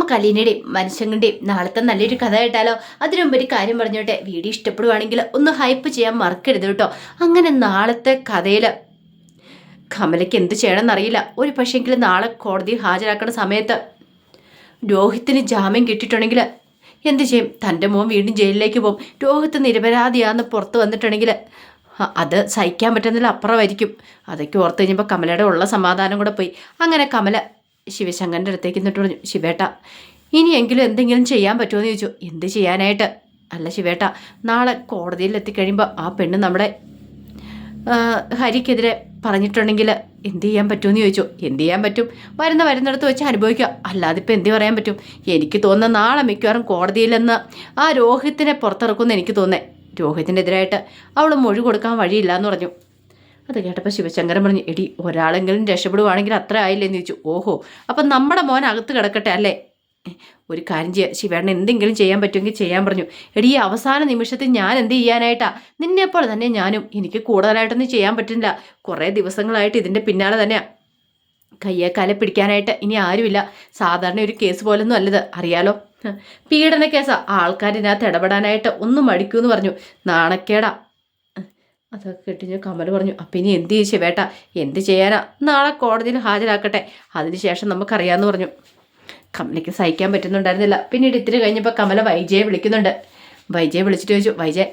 നമുക്ക് അലീനയുടെയും മനുഷ്യങ്ങളുടെയും നാളത്തെ നല്ലൊരു കഥ കേട്ടാലോ? അതിനു മുമ്പ് ഒരു കാര്യം പറഞ്ഞോട്ടെ, വീഡിയോ ഇഷ്ടപ്പെടുവാണെങ്കിൽ ഒന്ന് ഹൈപ്പ് ചെയ്യാൻ മറക്കരുത് കേട്ടോ. അങ്ങനെ നാളത്തെ കഥയിൽ കമലയ്ക്ക് എന്ത് ചെയ്യണമെന്നറിയില്ല. ഒരു പക്ഷേങ്കിൽ നാളെ കോടതി ഹാജരാക്കുന്ന സമയത്ത് രോഹിത്തിന് ജാമ്യം കിട്ടിയിട്ടുണ്ടെങ്കിൽ എന്ത് ചെയ്യും? തൻ്റെ മോൻ വീണ്ടും ജയിലിലേക്ക് പോകും. രോഹിത്ത് നിരപരാധിയാന്ന് പുറത്ത് വന്നിട്ടുണ്ടെങ്കിൽ അത് സഹിക്കാൻ പറ്റുന്നതിൽ അപ്പുറമായിരിക്കും. അതൊക്കെ ഓർത്ത് കഴിഞ്ഞപ്പോൾ കമലയുടെ ഉള്ള സമാധാനം കൂടെ പോയി. അങ്ങനെ കമല ശിവശങ്കരൻ്റെ അടുത്തേക്ക് എന്നിട്ട് പറഞ്ഞു, ശിവേട്ട ഇനിയെങ്കിലും എന്തെങ്കിലും ചെയ്യാൻ പറ്റുമോ എന്ന് ചോദിച്ചു. എന്ത് ചെയ്യാനായിട്ട്? അല്ല ശിവേട്ട, നാളെ കോടതിയിൽ എത്തിക്കഴിയുമ്പോൾ ആ പെണ്ണ് നമ്മുടെ ഹരിക്കെതിരെ പറഞ്ഞിട്ടുണ്ടെങ്കിൽ എന്ത് ചെയ്യാൻ പറ്റുമെന്ന് ചോദിച്ചു. എന്ത് ചെയ്യാൻ പറ്റും? വരുന്നിടത്ത് വെച്ച് അനുഭവിക്കുക, അല്ലാതെ ഇപ്പം എന്ത് പറയാൻ പറ്റും? എനിക്ക് തോന്നുന്ന നാളെ മിക്കവാറും കോടതിയിലെന്ന് ആ രോഹിത്തിനെ പുറത്തിറക്കുമെന്ന് എനിക്ക് തോന്നേ. രോഹിത്തിനെതിരായിട്ട് അവൾ മൊഴി കൊടുക്കാൻ വഴിയില്ല എന്ന് പറഞ്ഞു. അത് കേട്ടപ്പോൾ ശിവശങ്കരൻ പറഞ്ഞു, എടി ഒരാളെങ്കിലും രക്ഷപ്പെടുവാണെങ്കിൽ അത്ര ആയില്ലെന്ന് ചോദിച്ചു. ഓഹോ, അപ്പം നമ്മുടെ മോൻ അകത്ത് കിടക്കട്ടെ അല്ലേ? ഒരു കാര്യം ചെയ്യുക, ശിവേട്ടൻ എന്തെങ്കിലും ചെയ്യാൻ പറ്റുമെങ്കിൽ ചെയ്യാൻ പറഞ്ഞു. എടി ഈ അവസാന നിമിഷത്തിൽ ഞാൻ എന്ത് ചെയ്യാനായിട്ടാ? നിന്നെപ്പോൾ തന്നെ ഞാനും. എനിക്ക് കൂടുതലായിട്ടൊന്നും ചെയ്യാൻ പറ്റില്ല. കുറേ ദിവസങ്ങളായിട്ട് ഇതിൻ്റെ പിന്നാലെ തന്നെയാണ്. കയ്യെ കാലെ പിടിക്കാനായിട്ട് ഇനി ആരുമില്ല. സാധാരണ ഒരു കേസ് പോലൊന്നും അല്ലത്, അറിയാലോ. പീഡന കേസാ. ആൾക്കാരിനകത്ത് ഇടപെടാനായിട്ട് ഒന്നും മടിക്കൂന്ന് പറഞ്ഞു. നാണക്കേടാ. അതൊക്കെ കിട്ടിഞ്ഞ് കമൽ പറഞ്ഞു, അപ്പം ഇനി എന്ത് ചെയ്യും ശിവേട്ട? എന്ത് ചെയ്യാനാ? നാളെ കോടതിയിൽ ഹാജരാക്കട്ടെ, അതിനുശേഷം നമുക്കറിയാമെന്ന് പറഞ്ഞു. കമലയ്ക്ക് സഹിക്കാൻ പറ്റുന്നുണ്ടായിരുന്നില്ല. പിന്നീട് ഇത്തിരി കഴിഞ്ഞപ്പോൾ കമല വൈജയെ വിളിക്കുന്നുണ്ട്. വൈജയെ വിളിച്ചിട്ട് ചോദിച്ചു, വൈജയ്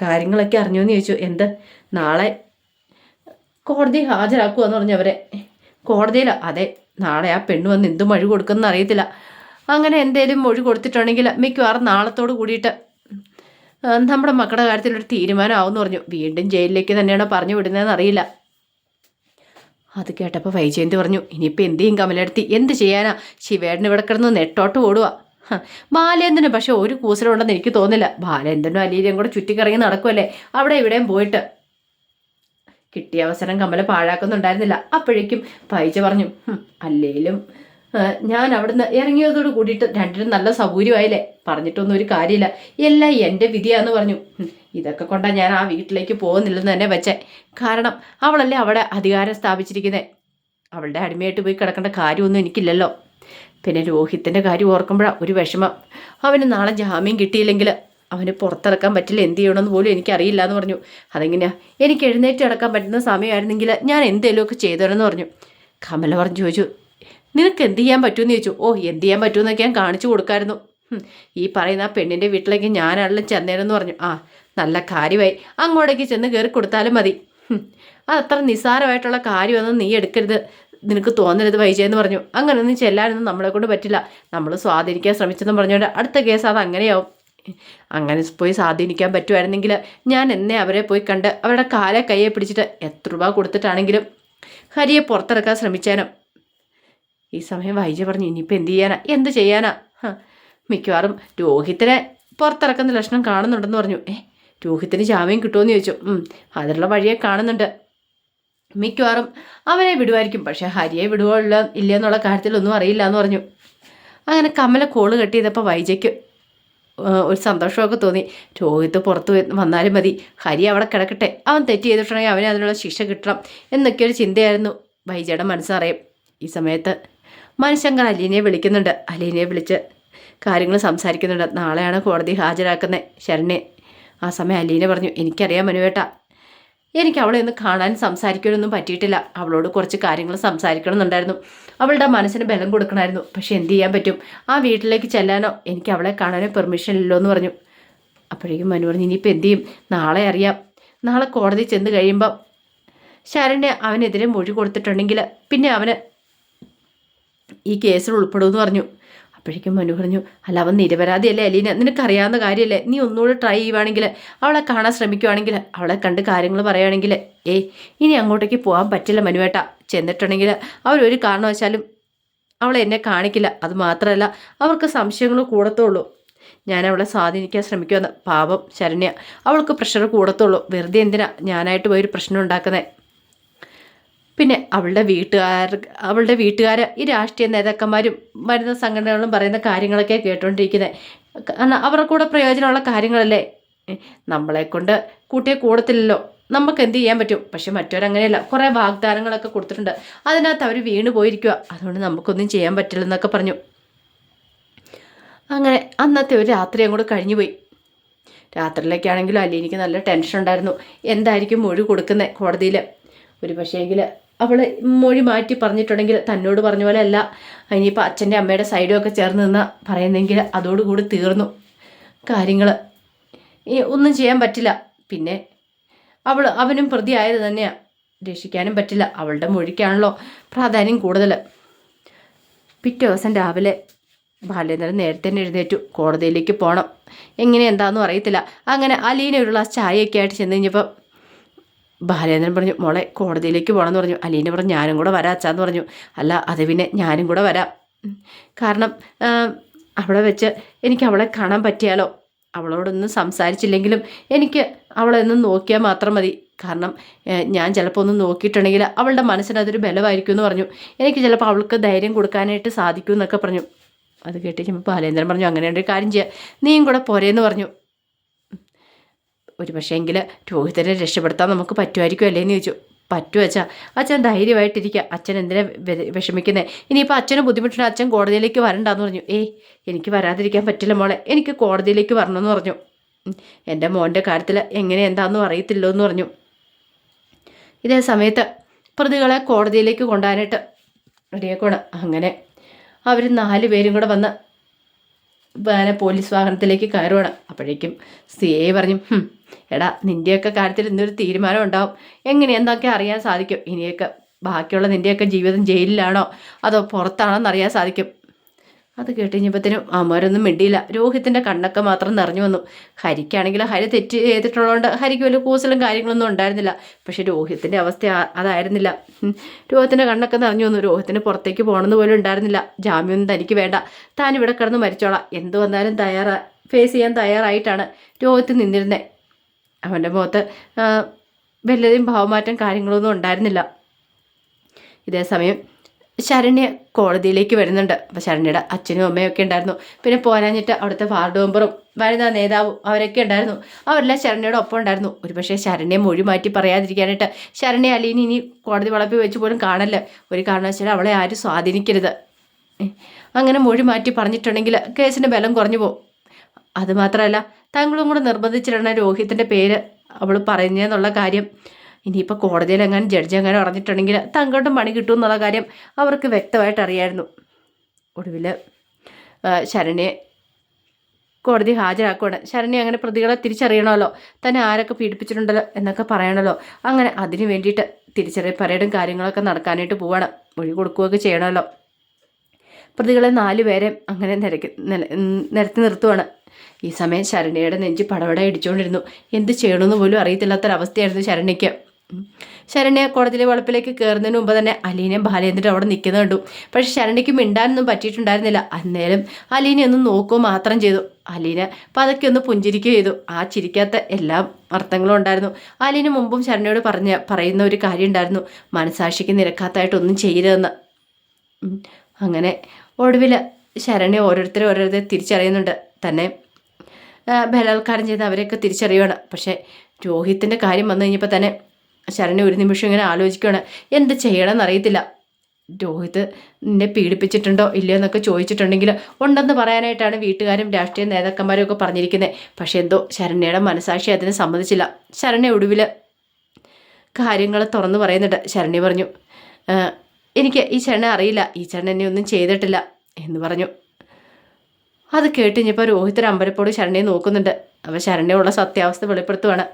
കാര്യങ്ങളൊക്കെ അറിഞ്ഞു എന്ന് ചോദിച്ചു. എന്ത്? നാളെ കോടതി ഹാജരാക്കുമെന്ന് പറഞ്ഞു അവരെ. കോടതിയിലോ? അതെ, നാളെ ആ പെണ്ണ് വന്ന് എന്ത് മൊഴി കൊടുക്കുമെന്ന് അറിയത്തില്ല. അങ്ങനെ എന്തേലും മൊഴി കൊടുത്തിട്ടുണ്ടെങ്കിൽ മിക്കവാറും നാളത്തോട് കൂടിയിട്ട് നമ്മുടെ മക്കളുടെ കാര്യത്തിലൊരു തീരുമാനമാവെന്ന് പറഞ്ഞു. വീണ്ടും ജയിലിലേക്ക് തന്നെയാണോ പറഞ്ഞു വിടുന്നതെന്ന് അറിയില്ല. അത് കേട്ടപ്പോൾ വൈജയന്തി പറഞ്ഞു, ഇനിയിപ്പോൾ എന്ത് ചെയ്യും കമലെടുത്തി? എന്ത് ചെയ്യാനാ? ശിവേട്ടന് ഇവിടെ കിടന്ന് നെട്ടോട്ട് ഓടുക. ബാലേന്ദ്രന് പക്ഷെ ഒരു കൂസലുണ്ടെന്ന് എനിക്ക് തോന്നില്ല. ബാലേന്ദ്രനും അലീനയും കൂടെ ചുറ്റിക്കറങ്ങി നടക്കുമല്ലേ അവിടെ ഇവിടെയും പോയിട്ട്. കിട്ടിയ അവസരം കമല പാഴാക്കുന്നുണ്ടായിരുന്നില്ല. അപ്പോഴേക്കും വൈജ പറഞ്ഞു, അല്ലേലും ഞാൻ അവിടുന്ന് ഇറങ്ങിയതോട് കൂടിയിട്ട് രണ്ടിനും നല്ല സൗകര്യമായില്ലേ? പറഞ്ഞിട്ടൊന്നും ഒരു കാര്യമില്ല, എല്ലാം എൻ്റെ വിധിയാന്ന് പറഞ്ഞു. ഇതൊക്കെ കൊണ്ടാണ് ഞാൻ ആ വീട്ടിലേക്ക് പോകുന്നില്ലെന്ന് തന്നെ വെച്ചേ. കാരണം അവളല്ലേ അവിടെ അധികാരം സ്ഥാപിച്ചിരിക്കുന്നത്. അവളുടെ അടിമയായിട്ട് പോയി കിടക്കേണ്ട കാര്യമൊന്നും എനിക്കില്ലല്ലോ. പിന്നെ രോഹിത്തിൻ്റെ കാര്യം ഓർക്കുമ്പോഴാണ് ഒരു വിഷമം. അവന് നാളെ ജാമ്യം കിട്ടിയില്ലെങ്കിൽ അവന് പുറത്തിറക്കാൻ പറ്റില്ല. എന്ത് ചെയ്യണമെന്ന് പോലും എനിക്കറിയില്ല എന്ന് പറഞ്ഞു. അതെങ്ങനെയാ? എനിക്ക് എഴുന്നേറ്റ് കിടക്കാൻ പറ്റുന്ന സമയമായിരുന്നെങ്കിൽ ഞാൻ എന്തെങ്കിലുമൊക്കെ ചെയ്തോരെന്ന് പറഞ്ഞു. കമല പറഞ്ഞു ചോദിച്ചു, നിനക്ക് എന്ത് ചെയ്യാൻ പറ്റുമെന്ന് ചോദിച്ചു. ഓ, എന്ത് ചെയ്യാൻ പറ്റുമെന്നൊക്കെ ഞാൻ കാണിച്ചു കൊടുക്കായിരുന്നു. ഈ പറയുന്ന ആ പെണ്ണിൻ്റെ വീട്ടിലേക്ക് ഞാനാണെങ്കിലും ചെന്നേരെന്ന് പറഞ്ഞു. ആ, നല്ല കാര്യമായി. അങ്ങോട്ടേക്ക് ചെന്ന് കയറി കൊടുത്താലും മതി. അതത്ര നിസ്സാരമായിട്ടുള്ള കാര്യമൊന്നും നീ എടുക്കരുത്, നിനക്ക് തോന്നരുത് വൈജയെന്ന് പറഞ്ഞു. അങ്ങനെയൊന്നും ചെല്ലാനൊന്നും നമ്മളെ കൊണ്ട് പറ്റില്ല. നമ്മൾ സ്വാധീനിക്കാൻ ശ്രമിച്ചെന്ന് പറഞ്ഞുകൊണ്ട് അടുത്ത കേസ് അത് അങ്ങനെയാവും. അങ്ങനെ പോയി സ്വാധീനിക്കാൻ പറ്റുമായിരുന്നെങ്കിൽ ഞാൻ എന്നെ അവരെ പോയി കണ്ട് അവരുടെ കാലെ കയ്യെ പിടിച്ചിട്ട് എത്ര രൂപ കൊടുത്തിട്ടാണെങ്കിലും ഹരിയെ പുറത്തിറക്കാൻ ശ്രമിച്ചാനും. ഈ സമയം വൈജ പറഞ്ഞു, ഇനിയിപ്പോൾ എന്ത് ചെയ്യാനാ? എന്ത് ചെയ്യാനാ? മിക്കവാറും രോഹിത്തിനെ പുറത്തിറക്കുന്ന ലക്ഷണം കാണുന്നുണ്ടെന്ന് പറഞ്ഞു. രോഹിത്തിന് ജാമ്യം കിട്ടുമെന്ന് ചോദിച്ചു. അതിനുള്ള വഴിയെ കാണുന്നുണ്ട്. മിക്കവാറും അവനെ വിടുമായിരിക്കും. പക്ഷേ ഹരിയെ വിടുവോ ഇല്ല എന്നുള്ള കാര്യത്തിലൊന്നും അറിയില്ല എന്ന് പറഞ്ഞു. അങ്ങനെ കമല കോള് കട്ട് ചെയ്തപ്പോൾ വൈജയ്ക്ക് ഒരു സന്തോഷമൊക്കെ തോന്നി. രോഹിത്ത് പുറത്ത് വന്നാലും മതി, ഹരി അവിടെ കിടക്കട്ടെ. അവൻ തെറ്റ് ചെയ്തിട്ടുണ്ടെങ്കിൽ അവന് അതിനുള്ള ശിക്ഷ കിട്ടണം എന്നൊക്കെയൊരു ചിന്തയായിരുന്നു വൈജയുടെ മനസ്സറിയും. ഈ സമയത്ത് മനുശങ്കർ അലീനയെ വിളിക്കുന്നുണ്ട്. അലീനയെ വിളിച്ച് കാര്യങ്ങൾ സംസാരിക്കുന്നുണ്ട്. നാളെയാണ് കോടതി ഹാജരാക്കുന്നത് ശരണ്യെ. ആ സമയം അലീന പറഞ്ഞു, എനിക്കറിയാം മനുവേട്ട, എനിക്ക് അവളെ ഒന്ന് കാണാൻ സംസാരിക്കാനൊന്നും പറ്റിയിട്ടില്ല. അവളോട് കുറച്ച് കാര്യങ്ങൾ സംസാരിക്കണമെന്നുണ്ടായിരുന്നു. അവളുടെ മനസ്സിന് ബലം കൊടുക്കണമായിരുന്നു. പക്ഷെ എന്ത് ചെയ്യാൻ പറ്റും? ആ വീട്ടിലേക്ക് ചെല്ലാനോ എനിക്ക് അവളെ കാണാനോ പെർമിഷൻ ഇല്ലോ എന്ന് പറഞ്ഞു. അപ്പോഴേക്കും മനു പറഞ്ഞു, ഇനിയിപ്പോൾ എന്ത് ചെയ്യും? നാളെ അറിയാം. നാളെ കോടതി ചെന്ന് കഴിയുമ്പം ശരണ്യ അവനെതിരെ മൊഴി കൊടുത്തിട്ടുണ്ടെങ്കിൽ പിന്നെ അവന് ഈ കേസിൽ ഉൾപ്പെടുമെന്ന് പറഞ്ഞു. അപ്പോഴേക്കും മനു പറഞ്ഞു, അല്ല അവൻ നിരപരാധിയല്ലേ അലീന? നിനക്കറിയാവുന്ന കാര്യമല്ലേ? നീ ഒന്നുകൂടെ ട്രൈ ചെയ്യുവാണെങ്കിൽ, അവളെ കാണാൻ ശ്രമിക്കുവാണെങ്കിൽ, അവളെ കണ്ട് കാര്യങ്ങൾ പറയുകയാണെങ്കിൽ ഇനി അങ്ങോട്ടേക്ക് പോകാൻ പറ്റില്ല മനുവേട്ട. ചെന്നിട്ടുണ്ടെങ്കിൽ അവരൊരു കാരണവശാലും അവളെ എന്നെ കാണിക്കില്ല. അത് മാത്രമല്ല അവർക്ക് സംശയങ്ങൾ കൂടത്തുള്ളൂ. ഞാൻ അവളെ സ്വാധീനിക്കാൻ ശ്രമിക്കുമെന്ന്. പാപം ശരണ്യ, അവൾക്ക് പ്രഷർ കൂടത്തുള്ളൂ. വെറുതെ എന്തിനാ ഞാനായിട്ട് പോയൊരു പ്രശ്നം ഉണ്ടാക്കുന്നത്? പിന്നെ അവളുടെ വീട്ടുകാർ ഈ രാഷ്ട്രീയ നേതാക്കന്മാരും വരുന്ന സംഘടനകളും പറയുന്ന കാര്യങ്ങളൊക്കെ കേട്ടുകൊണ്ടിരിക്കുന്നത്. അവരുടെ കൂടെ പ്രയോജനമുള്ള കാര്യങ്ങളല്ലേ? നമ്മളെ കൊണ്ട് കൂട്ടിയെ കൂടത്തില്ലല്ലോ. നമുക്ക് എന്ത് ചെയ്യാൻ പറ്റും? പക്ഷെ മറ്റവരങ്ങനെയല്ല. കുറേ വാഗ്ദാനങ്ങളൊക്കെ കൊടുത്തിട്ടുണ്ട്, അതിനകത്ത് അവർ വീണ് പോയിരിക്കുക. അതുകൊണ്ട് നമുക്കൊന്നും ചെയ്യാൻ പറ്റില്ലെന്നൊക്കെ പറഞ്ഞു. അങ്ങനെ അന്നത്തെ ഒരു രാത്രി അങ്ങോട്ട് കഴിഞ്ഞു പോയി. രാത്രിയിലേക്കാണെങ്കിലും അലീനയ്ക്ക് നല്ല ടെൻഷൻ ഉണ്ടായിരുന്നു. എന്തായിരിക്കും മൊഴി കൊടുക്കുന്നത് കോടതിയിൽ? ഒരു പക്ഷേങ്കിൽ അവൾ മൊഴി മാറ്റി പറഞ്ഞിട്ടുണ്ടെങ്കിൽ തന്നോട് പറഞ്ഞ പോലെ അല്ല, ഇനിയിപ്പോൾ അച്ഛൻ്റെ അമ്മയുടെ സൈഡും ഒക്കെ ചേർന്ന് നിന്ന് പറയുന്നെങ്കിൽ അതോടുകൂടി തീർന്നു കാര്യങ്ങൾ. ഒന്നും ചെയ്യാൻ പറ്റില്ല. പിന്നെ അവനും പ്രതിയായത് തന്നെയാണ്, രക്ഷിക്കാനും പറ്റില്ല. അവളുടെ മൊഴിക്കാണല്ലോ പ്രാധാന്യം കൂടുതൽ. പിറ്റേ ദിവസം രാവിലെ ബാലേന്ദ്രൻ നേരത്തെ തന്നെ എഴുന്നേറ്റു. കോടതിയിലേക്ക് പോകണം. എങ്ങനെ എന്താണെന്നും അറിയത്തില്ല. അങ്ങനെ അലീന ഒരു ഗ്ലാസ് ചായയൊക്കെ ആയിട്ട് ചെന്ന് കഴിഞ്ഞപ്പോൾ ബാലേന്ദ്രൻ പറഞ്ഞു, മോളെ കോടതിയിലേക്ക് പോകണമെന്ന് പറഞ്ഞു. അലീന പറഞ്ഞു, ഞാനും കൂടെ വരാം അച്ഛാന്ന് പറഞ്ഞു. അല്ല അത് പിന്നെ ഞാനും കൂടെ വരാം, കാരണം അവിടെ വെച്ച് എനിക്ക് അവളെ കാണാൻ പറ്റിയാലോ. അവളോടൊന്നും സംസാരിച്ചില്ലെങ്കിലും എനിക്ക് അവളെ ഒന്ന് നോക്കിയാൽ മാത്രം മതി. കാരണം ഞാൻ ചിലപ്പോൾ ഒന്ന് നോക്കിയിട്ടുണ്ടെങ്കിൽ അവളുടെ മനസ്സിന് അതൊരു ബലമായിരിക്കും എന്ന് പറഞ്ഞു. എനിക്ക് ചിലപ്പോൾ അവൾക്ക് ധൈര്യം കൊടുക്കാനായിട്ട് സാധിക്കും എന്നൊക്കെ പറഞ്ഞു. അത് കേട്ട് കഴിയുമ്പോൾ ബാലേന്ദ്രൻ പറഞ്ഞു, അങ്ങനെയുണ്ട് കാര്യം ചെയ്യുക, നീയും കൂടെ പോരേന്ന് പറഞ്ഞു. ഒരു പക്ഷേ എങ്കിൽ രോഹിതനെ രക്ഷപ്പെടുത്താൻ നമുക്ക് പറ്റുമായിരിക്കും അല്ലേന്ന് ചോദിച്ചു. പറ്റും അച്ഛാ, അച്ഛൻ ധൈര്യമായിട്ടിരിക്കുക, അച്ഛൻ എന്തിനാ വിഷമിക്കുന്നത്? ഇനിയിപ്പോൾ അച്ഛന് ബുദ്ധിമുട്ടുണ്ട്, അച്ഛൻ കോടതിയിലേക്ക് വരണ്ടെന്ന് പറഞ്ഞു. എനിക്ക് വരാതിരിക്കാൻ പറ്റില്ല മോളെ, എനിക്ക് കോടതിയിലേക്ക് വരണമെന്ന് പറഞ്ഞു. എൻ്റെ മോൻ്റെ കാര്യത്തിൽ എങ്ങനെ എന്താണെന്നും അറിയത്തില്ലോ എന്ന് പറഞ്ഞു. ഇതേ സമയത്ത് പ്രതികളെ കോടതിയിലേക്ക് കൊണ്ടുപോകാനായിട്ട് റെഡിയാക്കണം. അങ്ങനെ അവർ 4 പേരും കൂടെ വന്ന് പോലീസ് വാഹനത്തിലേക്ക് കയറുവാണ്. അപ്പോഴേക്കും CA പറഞ്ഞു, എടാ നിൻ്റെയൊക്കെ കാര്യത്തിൽ ഇന്നൊരു തീരുമാനം ഉണ്ടാവും, എങ്ങനെ എന്തൊക്കെ അറിയാൻ സാധിക്കും. ഇനിയൊക്കെ ബാക്കിയുള്ള നിൻ്റെയൊക്കെ ജീവിതം ജയിലിലാണോ അതോ പുറത്താണോ എന്നറിയാൻ സാധിക്കും. അത് കേട്ട് കഴിഞ്ഞപ്പോഴത്തേനും അമ്മമാരൊന്നും മിണ്ടിയില്ല. രോഹിത്തിൻ്റെ കണ്ണൊക്കെ മാത്രം നിറഞ്ഞു വന്നു. ഹരിക്കാണെങ്കിൽ ഹരി തെറ്റ് ചെയ്തിട്ടുള്ളതുകൊണ്ട് ഹരിക്ക് വലിയ കൂസലും കാര്യങ്ങളൊന്നും ഉണ്ടായിരുന്നില്ല. പക്ഷെ രോഹിത്തിൻ്റെ അവസ്ഥ അതായിരുന്നില്ല. രോഹിത്തിൻ്റെ കണ്ണൊക്കെ നിറഞ്ഞു വന്നു. രോഹിത്തിന് പുറത്തേക്ക് പോകണമെന്ന് പോലും ഉണ്ടായിരുന്നില്ല. ജാമ്യമൊന്നും തനിക്ക് വേണ്ട, താൻ ഇവിടെ കിടന്ന് മരിച്ചോളാം, എന്ത് വന്നാലും ഫേസ് ചെയ്യാൻ തയ്യാറായിട്ടാണ് രോഹിത്ത് നിന്നിരുന്നത്. അവൻ്റെ മുഖത്ത് വല്ലതും ഭാവമാറ്റം കാര്യങ്ങളൊന്നും ഉണ്ടായിരുന്നില്ല. ഇതേസമയം ശരണ്യ കോടതിയിലേക്ക് വരുന്നുണ്ട്. അപ്പോൾ ശരണ്യയുടെ അച്ഛനും അമ്മയൊക്കെ ഉണ്ടായിരുന്നു. പിന്നെ പോരാഞ്ഞിട്ട് അവിടുത്തെ വാർഡ് മെമ്പറും വനിതാ നേതാവും അവരൊക്കെ ഉണ്ടായിരുന്നു. അവരെല്ലാം ശരണ്യയുടെ ഒപ്പം ഉണ്ടായിരുന്നു. ഒരു പക്ഷേ ശരണ്യെ മൊഴി മാറ്റി പറയാതിരിക്കാനായിട്ട് ശരണ്യ അലീനി ഇനി കോടതി വളപ്പിൽ വെച്ച് പോലും കാണല്ല. ഒരു കാരണവശാലും അവളെ ആരും സ്വാധീനിക്കരുത്. അങ്ങനെ മൊഴി മാറ്റി പറഞ്ഞിട്ടുണ്ടെങ്കിൽ കേസിൻ്റെ ബലം കുറഞ്ഞു പോകും. അതുമാത്രമല്ല താങ്കളും കൂടെ നിർബന്ധിച്ചിടണം രോഹിത്തിൻ്റെ പേര് അവൾ പറഞ്ഞെന്നുള്ള കാര്യം. ഇനിയിപ്പോൾ കോടതിയിലെങ്ങാനും ജഡ്ജി എങ്ങാനും അറിഞ്ഞിട്ടുണ്ടെങ്കിൽ തങ്ങളുടെ പണി കിട്ടും എന്നുള്ള കാര്യം അവർക്ക് വ്യക്തമായിട്ട് അറിയായിരുന്നു. ഒടുവിൽ ശരണ്യെ കോടതി ഹാജരാക്കുകയാണ്. ശരണ്യ അങ്ങനെ പ്രതികളെ തിരിച്ചറിയണമല്ലോ, തന്നെ ആരൊക്കെ പീഡിപ്പിച്ചിട്ടുണ്ടല്ലോ എന്നൊക്കെ പറയണമല്ലോ. അങ്ങനെ അതിന് വേണ്ടിയിട്ട് തിരിച്ചറിയ പരേഡും കാര്യങ്ങളൊക്കെ നടക്കാനായിട്ട് പോവാണ്. മൊഴി കൊടുക്കുകയൊക്കെ ചെയ്യണമല്ലോ. പ്രതികളെ 4 പേരെ അങ്ങനെ നിരത്തി നിർത്തുവാണ്. ഈ സമയം ശരണ്യയുടെ നെഞ്ച് പടപട ഇടിച്ചുകൊണ്ടിരുന്നു. എന്ത് ചെയ്യണമെന്ന് പോലും അറിയത്തില്ലാത്തൊരവസ്ഥയായിരുന്നു ശരണ്യയ്ക്ക്. ശരണ്യ കോടതിയിലെ വളപ്പിലേക്ക് കയറുന്നതിന് മുമ്പ് തന്നെ അലീനയും ബാലേന്ദ്രനും അവിടെ നിൽക്കുന്നത് കണ്ടു. പക്ഷെ ശരണ്യയ്ക്ക് മിണ്ടാനൊന്നും പറ്റിയിട്ടുണ്ടായിരുന്നില്ല. അന്നേരം അലീന ഒന്ന് നോക്കുക മാത്രം ചെയ്തു. അലീന പതുക്കെ ഒന്ന് പുഞ്ചിരിക്കുക ചെയ്തു. ആ ചിരിക്കാത്ത എല്ലാ അർത്ഥങ്ങളും ഉണ്ടായിരുന്നു. അലീന മുമ്പും ശരണ്യയോട് പറയുന്ന ഒരു കാര്യം ഉണ്ടായിരുന്നു, മനസാക്ഷിക്ക് നിരക്കാത്തതായിട്ടൊന്നും ചെയ്യരുതെന്ന്. അങ്ങനെ ഒടുവിൽ ശരണ്യ ഓരോരുത്തരെ തിരിച്ചറിയുന്നുണ്ട്. തന്നെ ബലാത്കാരം ചെയ്ത് അവരെയൊക്കെ തിരിച്ചറിയുകയാണ്. പക്ഷേ രോഹിത്തിൻ്റെ കാര്യം വന്നു കഴിഞ്ഞപ്പോൾ തന്നെ ശരണ്യ ഒരു നിമിഷം ഇങ്ങനെ ആലോചിക്കുകയാണ്, എന്ത് ചെയ്യണമെന്ന് അറിയത്തില്ല. രോഹിത് നിന്നെ പീഡിപ്പിച്ചിട്ടുണ്ടോ ഇല്ലയോ എന്നൊക്കെ ചോദിച്ചിട്ടുണ്ടെങ്കിൽ ഉണ്ടെന്ന് പറയാനായിട്ടാണ് വീട്ടുകാരും രാഷ്ട്രീയ നേതാക്കന്മാരും ഒക്കെ പറഞ്ഞിരിക്കുന്നത്. പക്ഷേ എന്തോ ശരണ്യയുടെ മനസാക്ഷി അതിനെ സമ്മതിച്ചില്ല. ശരണ്യ ഒടുവിൽ കാര്യങ്ങൾ തുറന്നു പറയുന്നുണ്ട്. ശരണ്യ പറഞ്ഞു, എനിക്ക് ഈ ചേട്ടനെ അറിയില്ല, ഈ ചേട്ടൻ എന്നെ ഒന്നും ചെയ്തിട്ടില്ല എന്ന് പറഞ്ഞു. അത് കേട്ടുകഴിഞ്ഞപ്പോൾ രോഹിത്ത് അമ്പരപ്പോട് ശരണ്യെ നോക്കുന്നുണ്ട്. അപ്പോൾ ശരണ്യുള്ള സത്യാവസ്ഥ വെളിപ്പെടുത്തുവാണ്.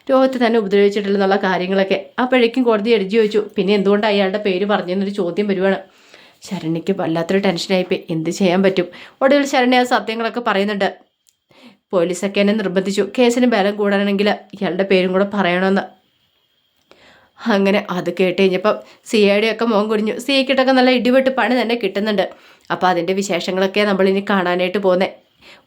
രോഹിത്ത് തന്നെ ഉപദ്രവിച്ചിട്ടില്ലെന്നുള്ള കാര്യങ്ങളൊക്കെ. അപ്പോഴേക്കും കോടതി ജഡ്ജി ചോദിച്ചു, പിന്നെ എന്തുകൊണ്ട് അയാളുടെ പേര് പറഞ്ഞെന്നൊരു ചോദ്യം വരുവാണ്. ശരണ്യയ്ക്ക് വല്ലാത്തൊരു ടെൻഷനായിപ്പോയി. എന്ത് ചെയ്യാൻ പറ്റും? ഒടുവിൽ ശരണ്യ ആ സത്യങ്ങളൊക്കെ പറയുന്നുണ്ട്. പോലീസൊക്കെ എന്നെ നിർബന്ധിച്ചു, കേസിന് ബലം കൂടാനാണെങ്കിൽ ഇയാളുടെ പേരും കൂടെ പറയണമെന്ന്. അങ്ങനെ അത് കേട്ട് കഴിഞ്ഞപ്പം സിഐയുടെ ഒക്കെ മുഖം കുടിഞ്ഞു. സിഐക്കിട്ടൊക്കെ നല്ല ഇടിവെട്ട് പണി തന്നെ കിട്ടുന്നുണ്ട്. അപ്പോൾ അതിൻ്റെ വിശേഷങ്ങളൊക്കെ നമ്മളിനി കാണാനായിട്ട് പോകുന്നത്.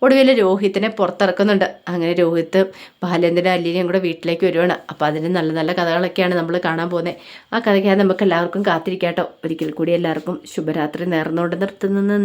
ഒടുവിൽ രോഹിത്തിനെ പുറത്തിറക്കുന്നുണ്ട്. അങ്ങനെ രോഹിത്ത് ബാലേന്ദ്രനും അലീനയും കൂടെ വീട്ടിലേക്ക് വരുവാണ്. അപ്പോൾ അതിന് നല്ല നല്ല കഥകളൊക്കെയാണ് നമ്മൾ കാണാൻ പോകുന്നത്. ആ കഥയ്ക്കാണ് നമുക്ക് എല്ലാവർക്കും കാത്തിരിക്കാട്ടോ. ഒരിക്കൽ കൂടി എല്ലാവർക്കും ശുഭരാത്രി നേർന്നുകൊണ്ട് നിർത്തുന്നു.